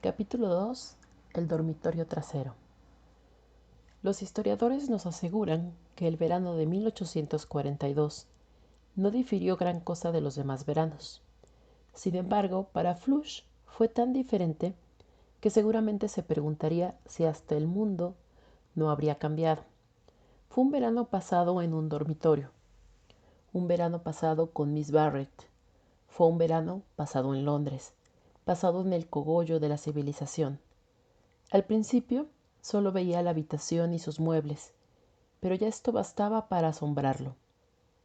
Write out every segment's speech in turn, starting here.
Capítulo 2. El dormitorio trasero. Los historiadores nos aseguran que el verano de 1842 no difirió gran cosa de los demás veranos. Sin embargo, para Flush fue tan diferente que seguramente se preguntaría si hasta el mundo no habría cambiado. Fue un verano pasado en un dormitorio, un verano pasado con Miss Barrett, fue un verano pasado en Londres, pasado en el cogollo de la civilización. Al principio solo veía la habitación y sus muebles, pero ya esto bastaba para asombrarlo.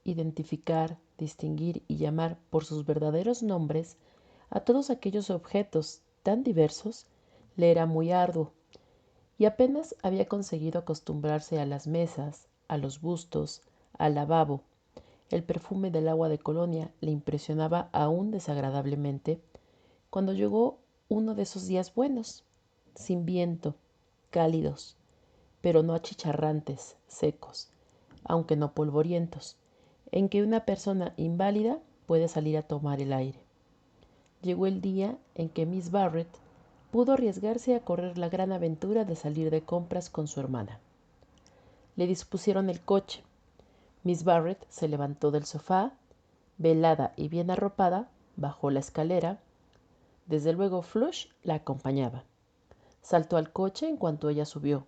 Identificar, distinguir y llamar por sus verdaderos nombres a todos aquellos objetos tan diversos le era muy arduo, y apenas había conseguido acostumbrarse a las mesas, a los bustos, al lavabo. El perfume del agua de colonia le impresionaba aún desagradablemente cuando llegó uno de esos días buenos, sin viento, cálidos, pero no achicharrantes, secos, aunque no polvorientos, en que una persona inválida puede salir a tomar el aire. Llegó el día en que Miss Barrett pudo arriesgarse a correr la gran aventura de salir de compras con su hermana. Le dispusieron el coche. Miss Barrett se levantó del sofá, velada y bien arropada, bajó la escalera. Desde luego Flush la acompañaba. Saltó al coche en cuanto ella subió.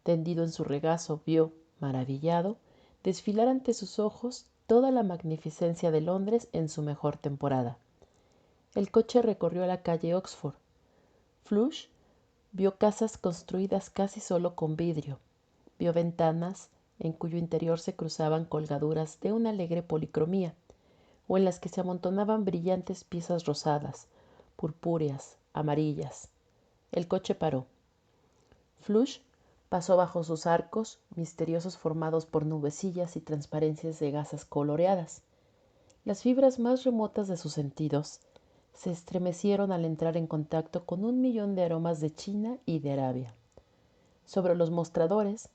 Tendido en su regazo, vio, maravillado, desfilar ante sus ojos toda la magnificencia de Londres en su mejor temporada. El coche recorrió la calle Oxford. Flush vio casas construidas casi solo con vidrio. Vio ventanas en cuyo interior se cruzaban colgaduras de una alegre policromía, o en las que se amontonaban brillantes piezas rosadas, purpúreas, amarillas. El coche paró. Flush pasó bajo sus arcos, misteriosos formados por nubecillas y transparencias de gasas coloreadas. Las fibras más remotas de sus sentidos se estremecieron al entrar en contacto con 1 millón de aromas de China y de Arabia. Sobre los mostradores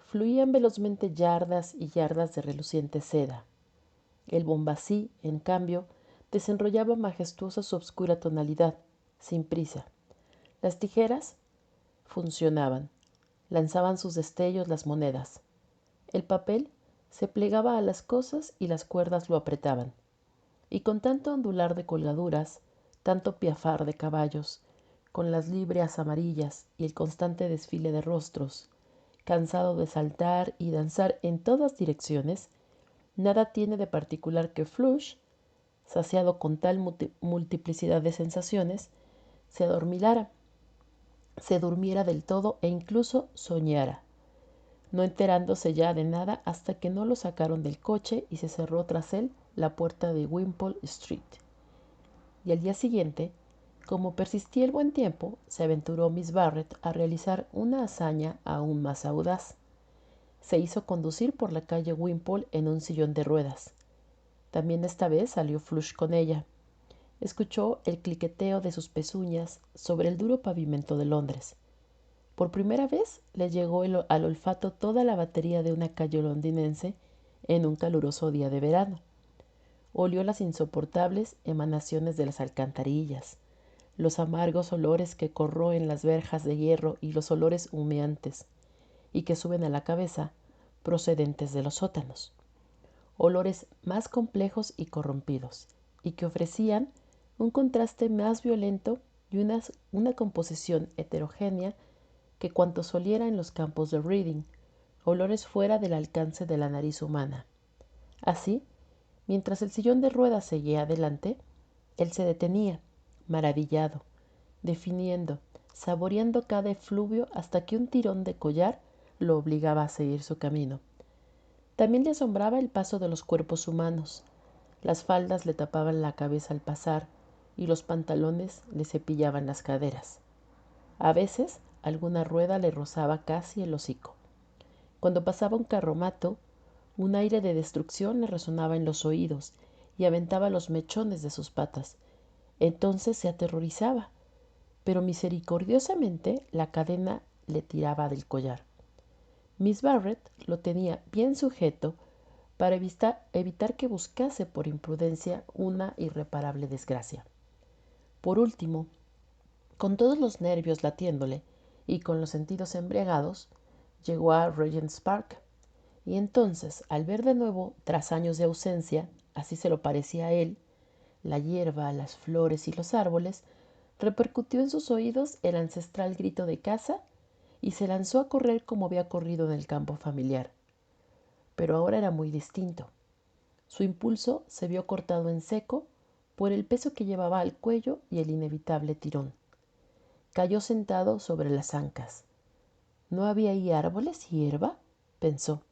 fluían velozmente yardas y yardas de reluciente seda. El bombací, en cambio, desenrollaba majestuosa su obscura tonalidad, sin prisa. Las tijeras funcionaban, lanzaban sus destellos las monedas. El papel se plegaba a las cosas y las cuerdas lo apretaban. Y con tanto ondular de colgaduras, tanto piafar de caballos, con las librias amarillas y el constante desfile de rostros, cansado de saltar y danzar en todas direcciones, nada tiene de particular que Flush, saciado con tal multiplicidad de sensaciones, se adormilara, se durmiera del todo e incluso soñara, no enterándose ya de nada hasta que no lo sacaron del coche y se cerró tras él la puerta de Wimpole Street. Y al día siguiente, como persistía el buen tiempo, se aventuró Miss Barrett a realizar una hazaña aún más audaz. Se hizo conducir por la calle Wimpole en un sillón de ruedas. También esta vez salió Flush con ella. Escuchó el cliqueteo de sus pezuñas sobre el duro pavimento de Londres. Por primera vez le llegó al olfato toda la batería de una calle londinense en un caluroso día de verano. Olió las insoportables emanaciones de las alcantarillas, los amargos olores que corroen las verjas de hierro y los olores humeantes y que suben a la cabeza procedentes de los sótanos. Olores más complejos y corrompidos, y que ofrecían un contraste más violento y una composición heterogénea que cuantos oliera en los campos de Reading, olores fuera del alcance de la nariz humana. Así, mientras el sillón de ruedas seguía adelante, él se detenía, maravillado, definiendo, saboreando cada efluvio hasta que un tirón de collar lo obligaba a seguir su camino. También le asombraba el paso de los cuerpos humanos. Las faldas le tapaban la cabeza al pasar y los pantalones le cepillaban las caderas. A veces alguna rueda le rozaba casi el hocico. Cuando pasaba un carromato, un aire de destrucción le resonaba en los oídos y aventaba los mechones de sus patas. Entonces se aterrorizaba, pero misericordiosamente la cadena le tiraba del collar. Miss Barrett lo tenía bien sujeto para evitar que buscase por imprudencia una irreparable desgracia. Por último, Con todos los nervios latiéndole y con los sentidos embriagados, llegó a Regent's Park. Y entonces, al ver de nuevo, tras años de ausencia, así se lo parecía a él, la hierba, las flores y los árboles, repercutió en sus oídos el ancestral grito de caza y se lanzó a correr como había corrido en el campo familiar. Pero ahora era muy distinto. Su impulso se vio cortado en seco por el peso que llevaba al cuello y el inevitable tirón. Cayó sentado sobre las ancas. ¿No había ahí árboles y hierba?, pensó.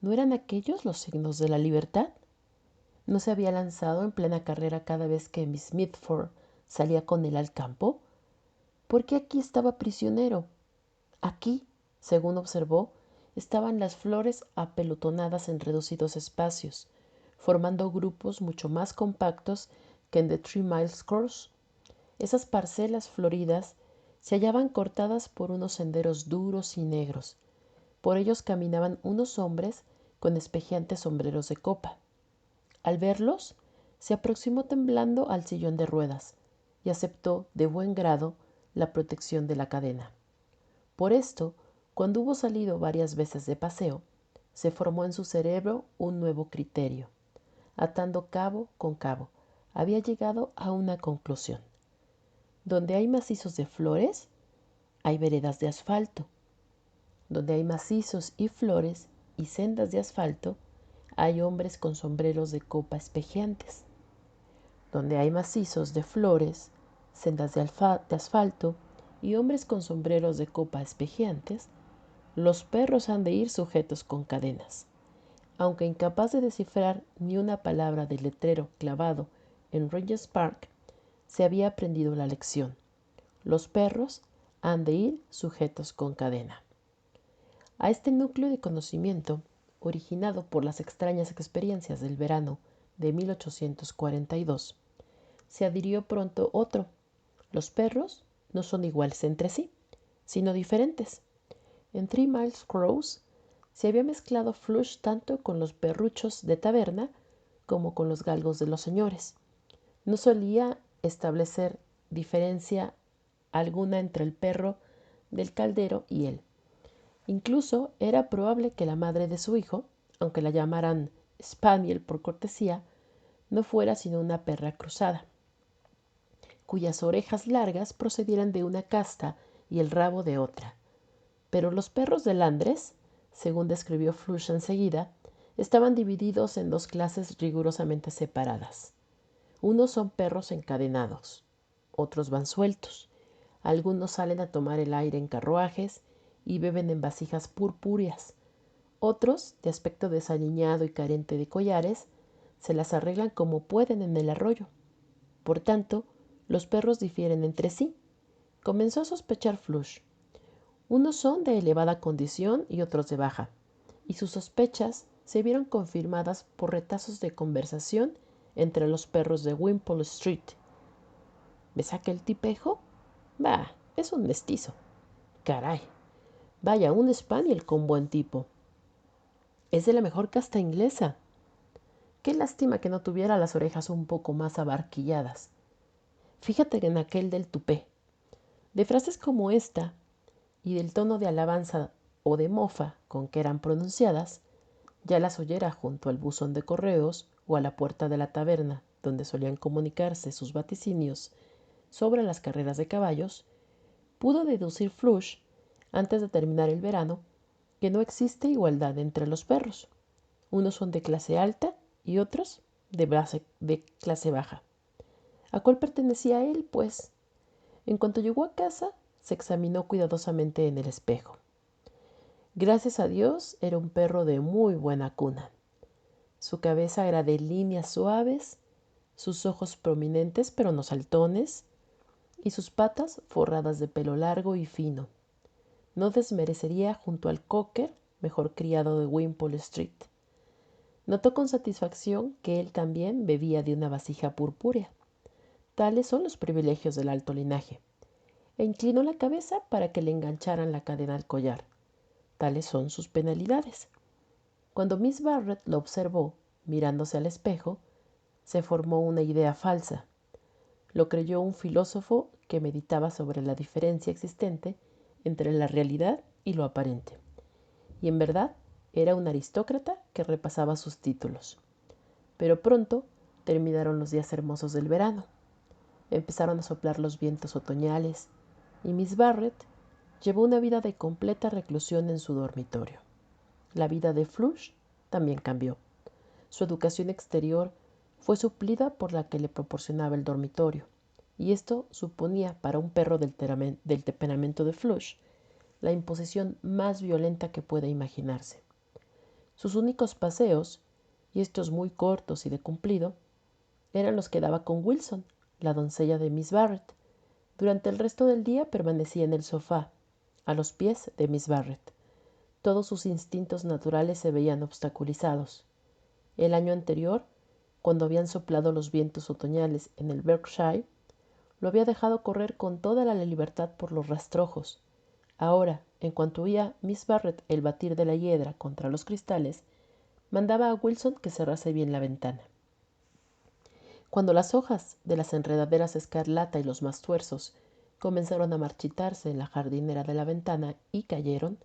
¿No eran aquellos los signos de la libertad? ¿No se había lanzado en plena carrera cada vez que Miss Mitford salía con él al campo? ¿Por qué aquí estaba prisionero? Aquí, según observó, estaban las flores apelotonadas en reducidos espacios, formando grupos mucho más compactos que en The 3 Miles Course. Esas parcelas floridas se hallaban cortadas por unos senderos duros y negros. Por ellos caminaban unos hombres con espejeantes sombreros de copa. Al verlos, se aproximó temblando al sillón de ruedas y aceptó de buen grado la protección de la cadena. Por esto, cuando hubo salido varias veces de paseo, se formó en su cerebro un nuevo criterio. Atando cabo con cabo, había llegado a una conclusión. Donde hay macizos de flores, hay veredas de asfalto. Donde hay macizos y flores y sendas de asfalto, hay hombres con sombreros de copa espejeantes. Donde hay macizos de flores, sendas de asfalto y hombres con sombreros de copa espejeantes, los perros han de ir sujetos con cadenas. Aunque incapaz de descifrar ni una palabra del letrero clavado en Regent's Park, se había aprendido la lección. Los perros han de ir sujetos con cadena. A este núcleo de conocimiento, originado por las extrañas experiencias del verano de 1842, se adhirió pronto otro. Los perros no son iguales entre sí, sino diferentes. En 3 Miles Cross se había mezclado Flush tanto con los perruchos de taberna como con los galgos de los señores. No solía establecer diferencia alguna entre el perro del caldero y él. Incluso era probable que la madre de su hijo, aunque la llamaran Spaniel por cortesía, no fuera sino una perra cruzada, cuyas orejas largas procedieran de una casta y el rabo de otra. Pero los perros de Landres, según describió Flush enseguida, estaban divididos en dos clases rigurosamente separadas. Unos son perros encadenados, otros van sueltos. Algunos salen a tomar el aire en carruajes y beben en vasijas purpúreas. Otros, de aspecto desaliñado y carente de collares, se las arreglan como pueden en el arroyo. Por tanto, los perros difieren entre sí. Comenzó a sospechar Flush. Unos son de elevada condición y otros de baja, y sus sospechas se vieron confirmadas por retazos de conversación entre los perros de Wimpole Street. ¿Ves aquel tipejo? Bah, es un mestizo. Caray, vaya, un spaniel con buen tipo. Es de la mejor casta inglesa. Qué lástima que no tuviera las orejas un poco más abarquilladas. Fíjate en aquel del tupé. De frases como esta, y del tono de alabanza o de mofa con que eran pronunciadas, ya las oyera junto al buzón de correos o a la puerta de la taberna donde solían comunicarse sus vaticinios sobre las carreras de caballos, pudo deducir Flush, antes de terminar el verano, que no existe igualdad entre los perros. Unos son de clase alta y otros de clase baja. ¿A cuál pertenecía él, pues? En cuanto llegó a casa, se examinó cuidadosamente en el espejo. Gracias a Dios, era un perro de muy buena cuna. Su cabeza era de líneas suaves, sus ojos prominentes pero no saltones, y sus patas forradas de pelo largo y fino. No desmerecería junto al cocker, mejor criado de Wimpole Street. Notó con satisfacción que él también bebía de una vasija purpúrea. Tales son los privilegios del alto linaje. E inclinó la cabeza para que le engancharan la cadena al collar. Tales son sus penalidades. Cuando Miss Barrett lo observó, mirándose al espejo, se formó una idea falsa. Lo creyó un filósofo que meditaba sobre la diferencia existente entre la realidad y lo aparente. Y en verdad era un aristócrata que repasaba sus títulos. Pero pronto terminaron los días hermosos del verano. Empezaron a soplar los vientos otoñales y Miss Barrett llevó una vida de completa reclusión en su dormitorio. La vida de Flush también cambió. Su educación exterior fue suplida por la que le proporcionaba el dormitorio, y esto suponía para un perro del temperamento de Flush la imposición más violenta que pueda imaginarse. Sus únicos paseos, y estos muy cortos y de cumplido, eran los que daba con Wilson, la doncella de Miss Barrett. Durante el resto del día permanecía en el sofá, a los pies de Miss Barrett. Todos sus instintos naturales se veían obstaculizados. El año anterior, cuando habían soplado los vientos otoñales en el Berkshire, lo había dejado correr con toda la libertad por los rastrojos. Ahora, en cuanto oía Miss Barrett el batir de la hiedra contra los cristales, mandaba a Wilson que cerrase bien la ventana. Cuando las hojas de las enredaderas escarlata y los más tuerzos comenzaron a marchitarse en la jardinera de la ventana y cayeron,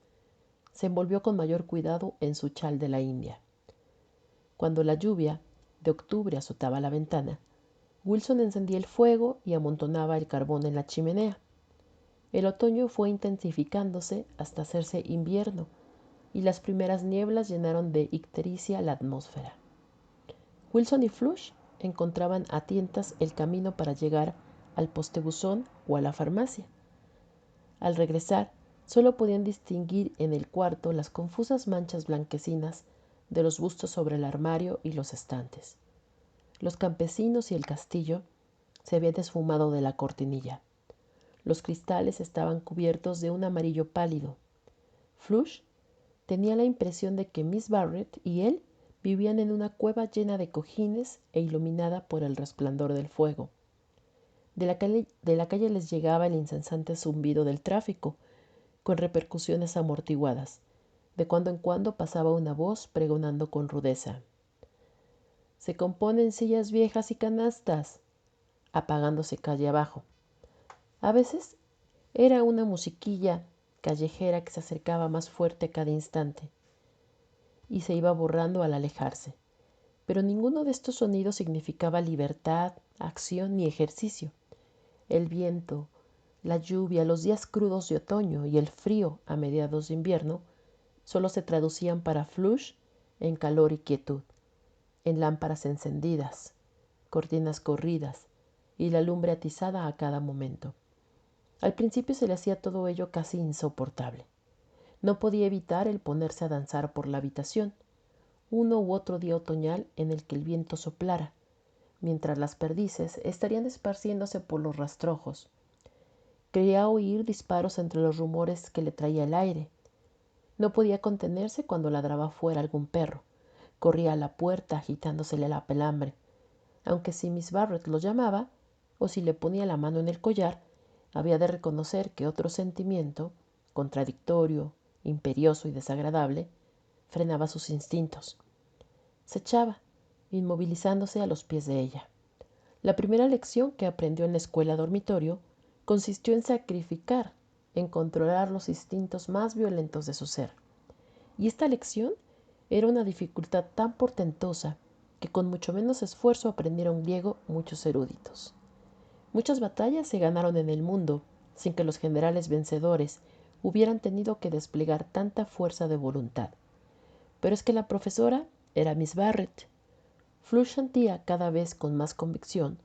se envolvió con mayor cuidado en su chal de la India. Cuando la lluvia de octubre azotaba la ventana, Wilson encendía el fuego y amontonaba el carbón en la chimenea. El otoño fue intensificándose hasta hacerse invierno y las primeras nieblas llenaron de ictericia la atmósfera. Wilson y Flush encontraban a tientas el camino para llegar al postebuzón o a la farmacia. Al regresar, solo podían distinguir en el cuarto las confusas manchas blanquecinas de los bustos sobre el armario y los estantes. Los campesinos y el castillo se habían esfumado de la cortinilla. Los cristales estaban cubiertos de un amarillo pálido. Flush tenía la impresión de que Miss Barrett y él vivían en una cueva llena de cojines e iluminada por el resplandor del fuego. De la calle les llegaba el incesante zumbido del tráfico, con repercusiones amortiguadas. De cuando en cuando pasaba una voz pregonando con rudeza: «Se componen sillas viejas y canastas», apagándose calle abajo. A veces era una musiquilla callejera que se acercaba más fuerte a cada instante y se iba borrando al alejarse. Pero ninguno de estos sonidos significaba libertad, acción ni ejercicio. El viento, la lluvia, los días crudos de otoño y el frío a mediados de invierno solo se traducían para Flush en calor y quietud, en lámparas encendidas, cortinas corridas y la lumbre atizada a cada momento. Al principio se le hacía todo ello casi insoportable. No podía evitar el ponerse a danzar por la habitación, uno u otro día otoñal en el que el viento soplara, mientras las perdices estarían esparciéndose por los rastrojos. Creía oír disparos entre los rumores que le traía el aire. No podía contenerse cuando ladraba fuera algún perro. Corría a la puerta agitándosele la pelambre. Aunque si Miss Barrett lo llamaba, o si le ponía la mano en el collar, había de reconocer que otro sentimiento, contradictorio, imperioso y desagradable, frenaba sus instintos. Se echaba, inmovilizándose a los pies de ella. La primera lección que aprendió en la escuela dormitorio consistió en controlar los instintos más violentos de su ser. Y esta lección era una dificultad tan portentosa que con mucho menos esfuerzo aprendieron griego muchos eruditos. Muchas batallas se ganaron en el mundo sin que los generales vencedores hubieran tenido que desplegar tanta fuerza de voluntad. Pero es que la profesora era Miss Barrett. Flush sentía cada vez con más convicción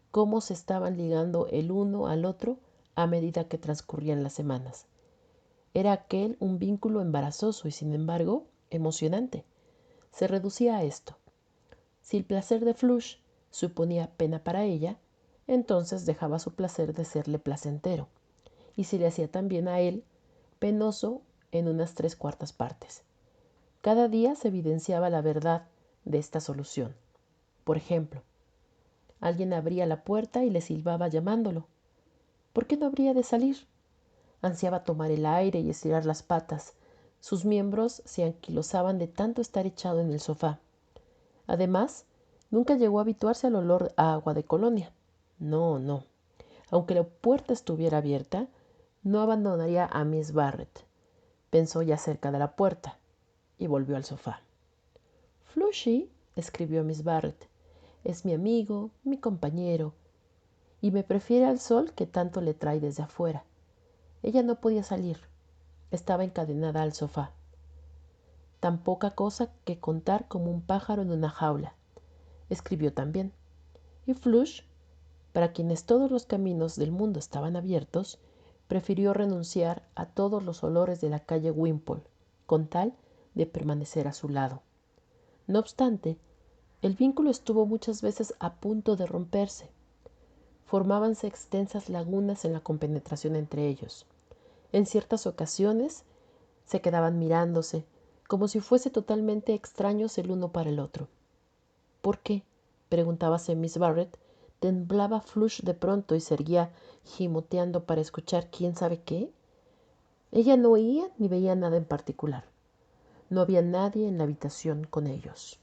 cómo se estaban ligando el uno al otro a medida que transcurrían las semanas. Era aquel un vínculo embarazoso y, sin embargo, emocionante. Se reducía a esto: si el placer de Flush suponía pena para ella, entonces dejaba su placer de serle placentero, y si le hacía también a él, penoso en unas 3/4 partes. Cada día se evidenciaba la verdad de esta solución. Por ejemplo, alguien abría la puerta y le silbaba llamándolo. ¿Por qué no habría de salir? Ansiaba tomar el aire y estirar las patas. Sus miembros se anquilosaban de tanto estar echado en el sofá. Además, nunca llegó a habituarse al olor a agua de colonia. No, no. Aunque la puerta estuviera abierta, no abandonaría a Miss Barrett. Pensó ya cerca de la puerta y volvió al sofá. Flushy, escribió Miss Barrett, es mi amigo, mi compañero, y me prefiere al sol que tanto le trae desde afuera. Ella no podía salir. Estaba encadenada al sofá. Tan poca cosa que contar como un pájaro en una jaula. Escribió también. Y Flush, para quienes todos los caminos del mundo estaban abiertos, prefirió renunciar a todos los olores de la calle Wimpole, con tal de permanecer a su lado. No obstante, el vínculo estuvo muchas veces a punto de romperse. Formábanse extensas lagunas en la compenetración entre ellos. En ciertas ocasiones se quedaban mirándose, como si fuese totalmente extraños el uno para el otro. ¿Por qué? Preguntábase Miss Barrett. ¿Temblaba Flush de pronto y se erguía gimoteando para escuchar quién sabe qué? Ella no oía ni veía nada en particular. No había nadie en la habitación con ellos.